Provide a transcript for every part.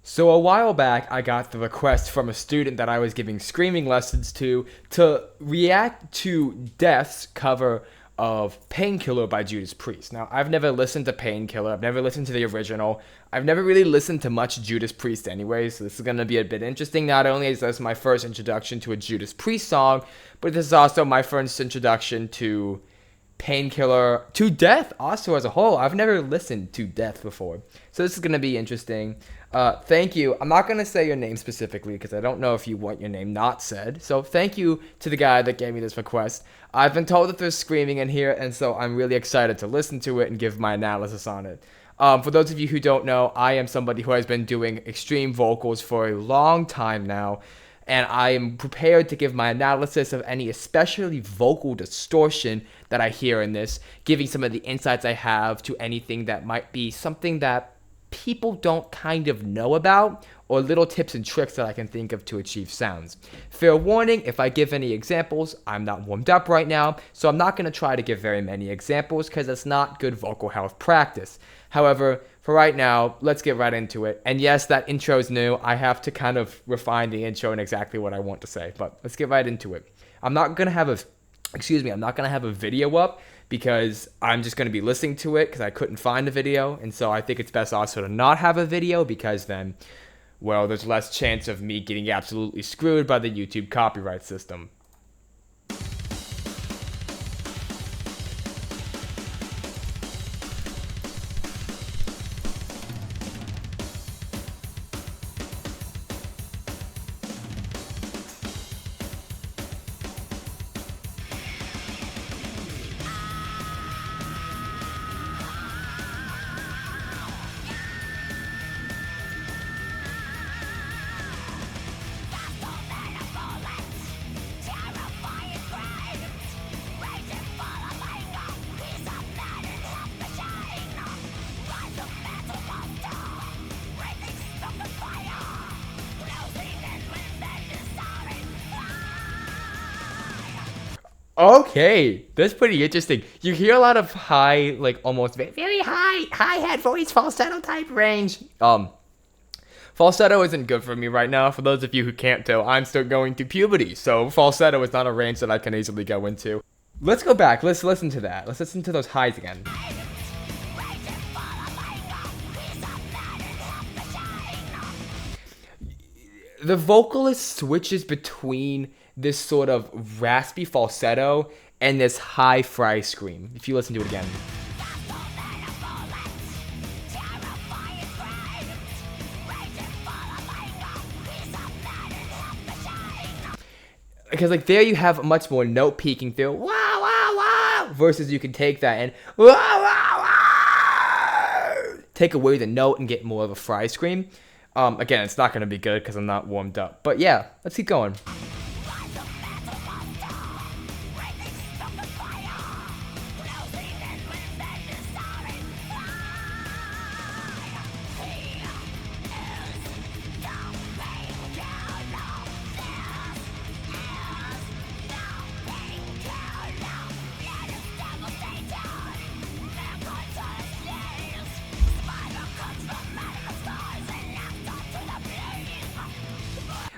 So a while back, I got the request from a student that I was giving screaming lessons to react to Death's cover of Painkiller by Judas Priest. Now, I've never listened to Painkiller. I've never listened to the original. I've never really listened to much Judas Priest anyway, so this is going to be a bit interesting. Not only is this my first introduction to a Judas Priest song, but this is also my first introduction to Painkiller, to Death also as a whole. I've never listened to Death before, so this is going to be interesting. Thank you. I'm not going to say your name specifically because I don't know if you want your name not said. So thank you to the guy that gave me this request. I've been told that there's screaming in here, and so I'm really excited to listen to it and give my analysis on it. For those of you who don't know, I am somebody who has been doing extreme vocals for a long time now, and I am prepared to give my analysis of any especially vocal distortion that I hear in this, giving some of the insights I have to anything that might be something that people don't kind of know about, or little tips and tricks that I can think of to achieve sounds. Fair warning, if I give any examples, I'm not warmed up right now, so I'm not going to try to give very many examples because it's not good vocal health practice. However, for right now, let's get right into it. And yes, that intro is new. I have to kind of refine the intro and exactly what I want to say, but let's get right into it. I'm not going to have a video up because I'm just going to be listening to it because I couldn't find a video. And so I think it's best also to not have a video because then, well, there's less chance of me getting absolutely screwed by the YouTube copyright system. Okay, that's pretty interesting. You hear a lot of high, like almost very high hi-hat voice falsetto type range. Falsetto isn't good for me right now. For those of you who can't tell, I'm still going through puberty, so falsetto is not a range that I can easily go into. Let's go back. Let's listen to that. Let's listen to those highs again. The vocalist switches between this sort of raspy falsetto and this high fry scream. If you listen to it again. Because like there you have a much more note peaking feel, wow, wow, wow, versus you can take that and wow, wow, wow, take away the note and get more of a fry scream. Again, it's not going to be good because I'm not warmed up. But yeah, let's keep going.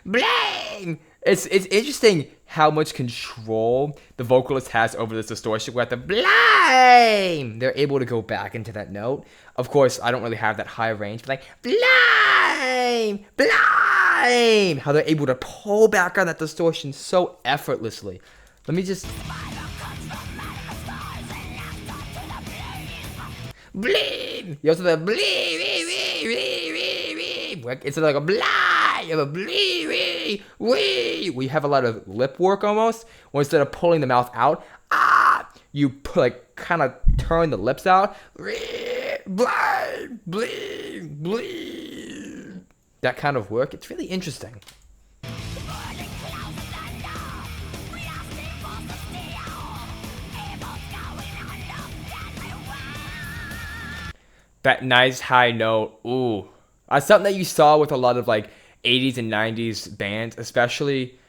Blang! It's interesting how much control the vocalist has over this distortion with the blang. They're able to go back into that note. Of course, I don't really have that high range, but like blang, blang. How they're able to pull back on that distortion so effortlessly. Let me just bling. You also have the bling. It's like a blah, you have a blee, wee, wee. We have a lot of lip work almost. Where instead of pulling the mouth out, you like kind of turn the lips out. Blah, blee, blee. That kind of work. It's really interesting. That nice high note. Ooh. Something that you saw with a lot of like 80s and 90s bands, especially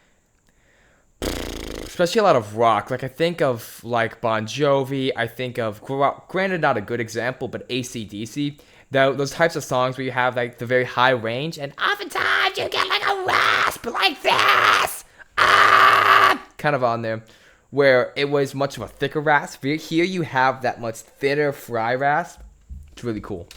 a lot of rock. Like I think of like Bon Jovi. I think of, granted not a good example, but AC/DC. Those types of songs where you have like the very high range, and oftentimes you get like a rasp like this, kind of on there, where it was much of a thicker rasp. Here you have that much thinner fry rasp. It's really cool.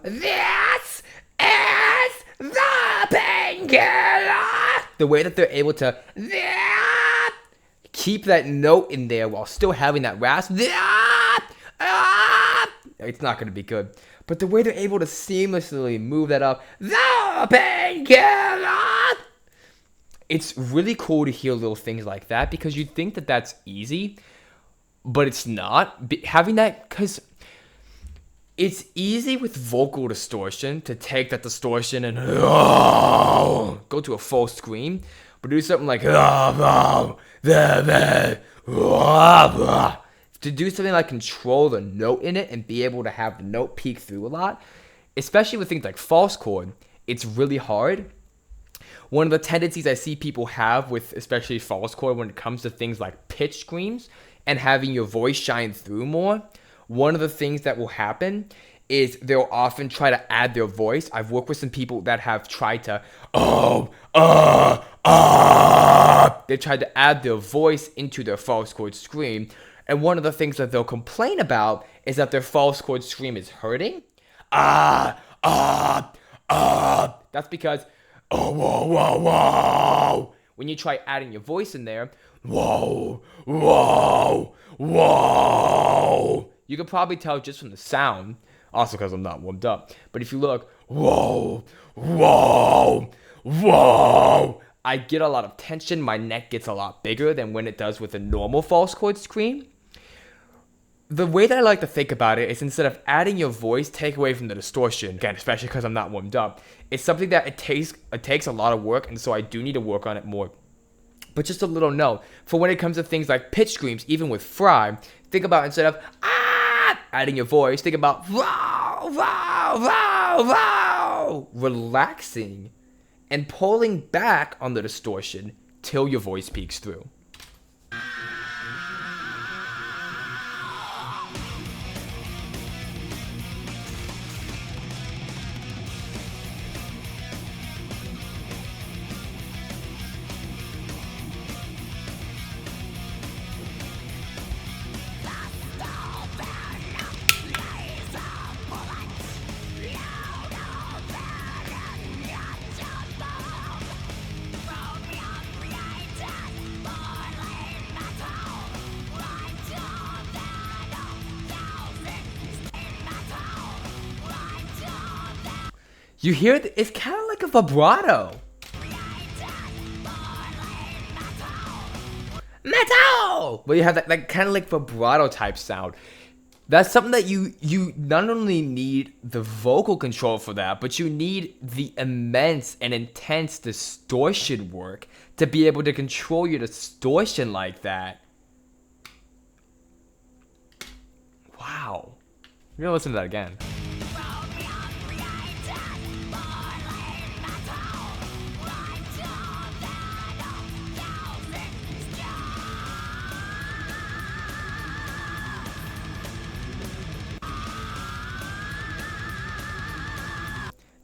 This is the painkiller. The way that they're able to keep that note in there while still having that rasp, it's not going to be good. But the way they're able to seamlessly move that up, the painkiller. It's really cool to hear little things like that, because you think that that's easy, but it's not. Having that, because it's easy with vocal distortion to take that distortion and go to a full scream, but do something like to do something like control the note in it and be able to have the note peek through a lot, especially with things like false chord. It's really hard. One of the tendencies I see people have with especially false chord when it comes to things like pitch screams and having your voice shine through more, one of the things that will happen is they'll often try to add their voice. I've worked with some people that have tried to, they tried to add their voice into their false chord scream. And one of the things that they'll complain about is that their false chord scream is hurting. That's because, when you try adding your voice in there, you can probably tell just from the sound, also because I'm not warmed up, but if you look, I get a lot of tension. My neck gets a lot bigger than when it does with a normal false chord scream. The way that I like to think about it is, instead of adding your voice, take away from the distortion. Again, especially because I'm not warmed up. It's something that it takes a lot of work, and so I do need to work on it more. But just a little note, for when it comes to things like pitch screams, even with fry, think about, instead of adding your voice, think about relaxing and pulling back on the distortion till your voice peeks through. You hear it? It's kind of like a vibrato. Metal! Well, you have that kind of like vibrato type sound. That's something that you not only need the vocal control for that, but you need the immense and intense distortion work to be able to control your distortion like that. Wow. You're gonna listen to that again.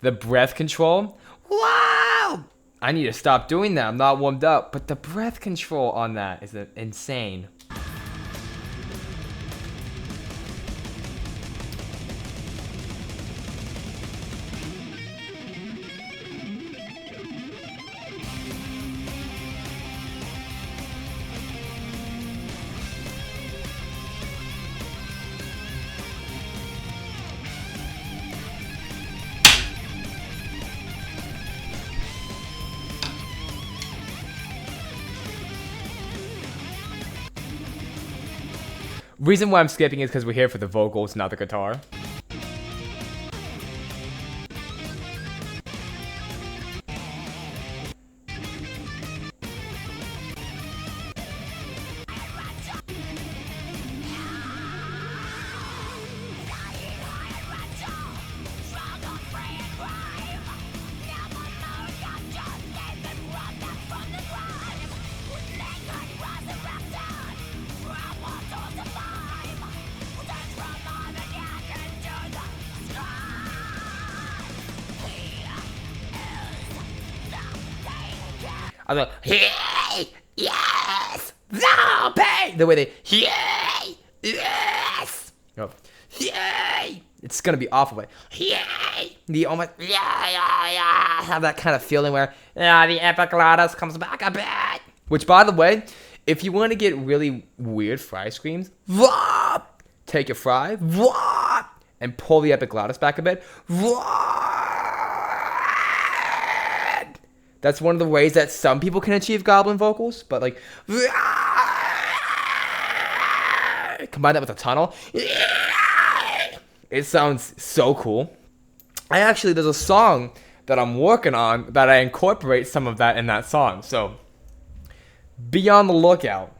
The breath control, wow! I need to stop doing that. I'm not warmed up, but the breath control on that is insane. Reason why I'm skipping is because we're here for the vocals, not the guitar. I'm like, hey, yes, no pain. The way they, hey, yes, oh, yay. It's gonna be awful, but yay. The almost, yeah. Have that kind of feeling where, the epiglottis comes back a bit. Which, by the way, if you want to get really weird fry screams, take your fry, and pull the epiglottis back a bit. That's one of the ways that some people can achieve goblin vocals, but like, combine that with a tunnel, it sounds so cool. There's a song that I'm working on that I incorporate some of that in that song, so be on the lookout.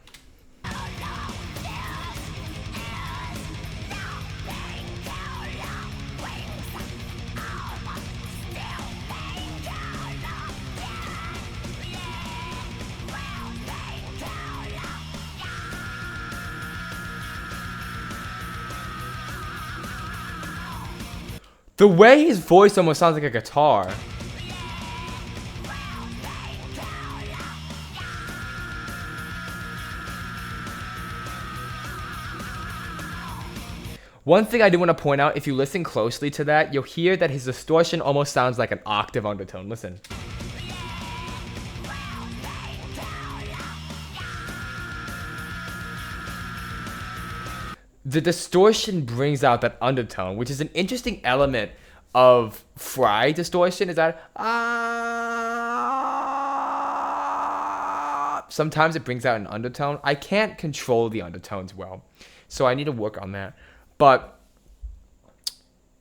The way his voice almost sounds like a guitar. One thing I do want to point out, if you listen closely to that, you'll hear that his distortion almost sounds like an octave undertone. Listen. The distortion brings out that undertone, which is an interesting element of fry distortion, is that sometimes it brings out an undertone. I can't control the undertones well, so I need to work on that. But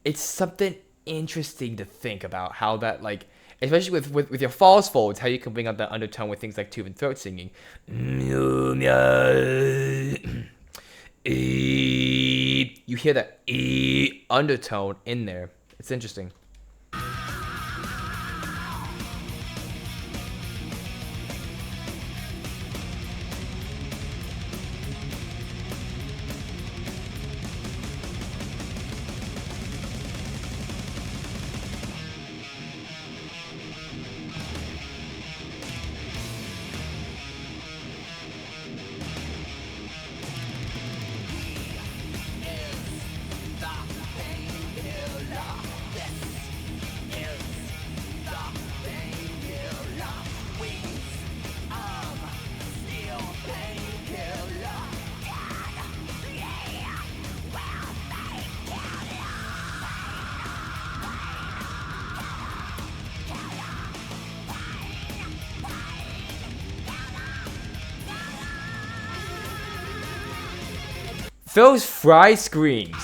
it's something interesting to think about how that, like, especially with your false folds, how you can bring out that undertone with things like tube and throat singing. You hear that undertone in there. It's interesting. Those fry screams.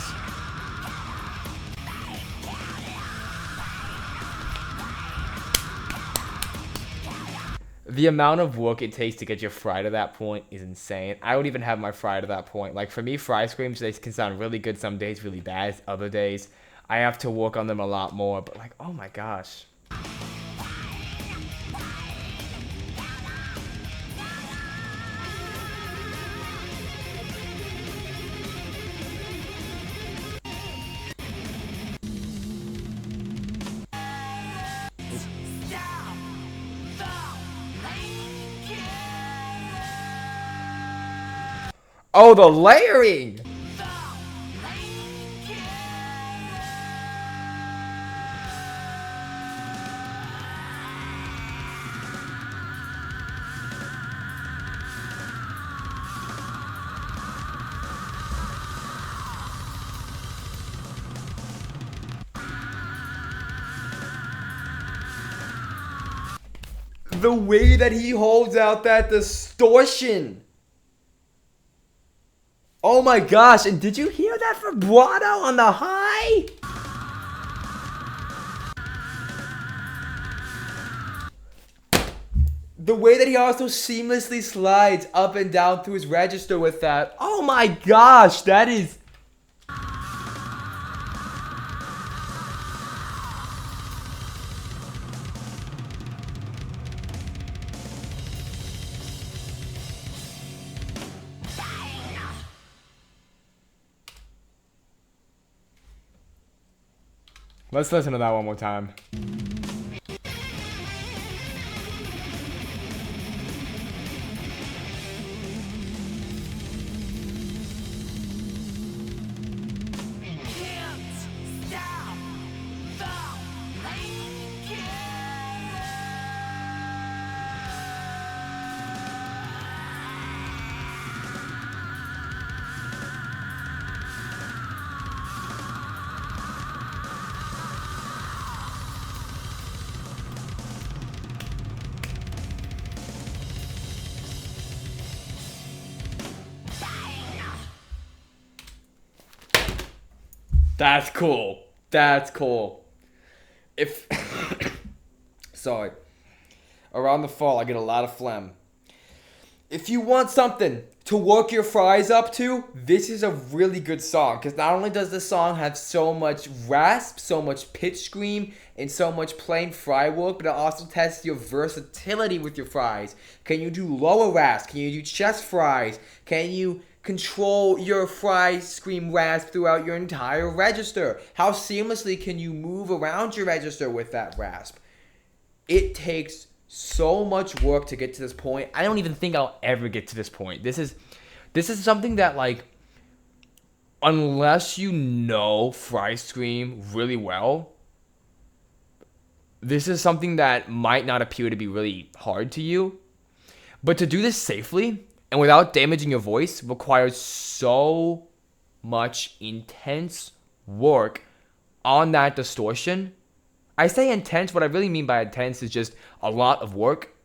The amount of work it takes to get your fry to that point is insane. I don't even have my fry to that point. Like, for me, fry screams, they can sound really good some days, really bad other days. I have to work on them a lot more, but like, oh my gosh. Oh, the layering! The way that he holds out that distortion. Oh my gosh, and did you hear that vibrato on the high? The way that he also seamlessly slides up and down through his register with that. Oh my gosh, that is... Let's listen to that one more time. That's cool. That's cool. If sorry. Around the fall, I get a lot of phlegm. If you want something to work your fries up to, this is a really good song. Because not only does this song have so much rasp, so much pitch scream, and so much plain fry work, but it also tests your versatility with your fries. Can you do lower rasp? Can you do chest fries? Can you control your fry scream rasp throughout your entire register? How seamlessly can you move around your register with that rasp? It takes so much work to get to this point. I don't even think I'll ever get to this point. This is something that, like, unless you know fry scream really well, this is something that might not appear to be really hard to you. But to do this safely and without damaging your voice requires so much intense work on that distortion. I say intense. What I really mean by intense is just a lot of work,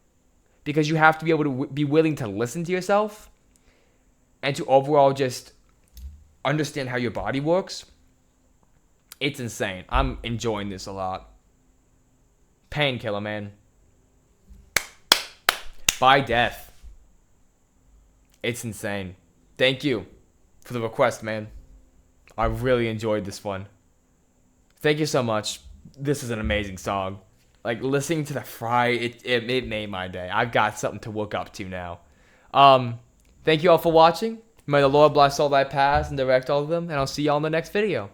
because you have to be able to be willing to listen to yourself and to overall just understand how your body works. It's insane. I'm enjoying this a lot. Painkiller, man. By Death. It's insane. Thank you for the request, man. I really enjoyed this one. Thank you so much. This is an amazing song. Like, listening to the fry, it made my day. I've got something to look up to now. Thank you all for watching. May the Lord bless all thy paths and direct all of them, and I'll see y'all in the next video.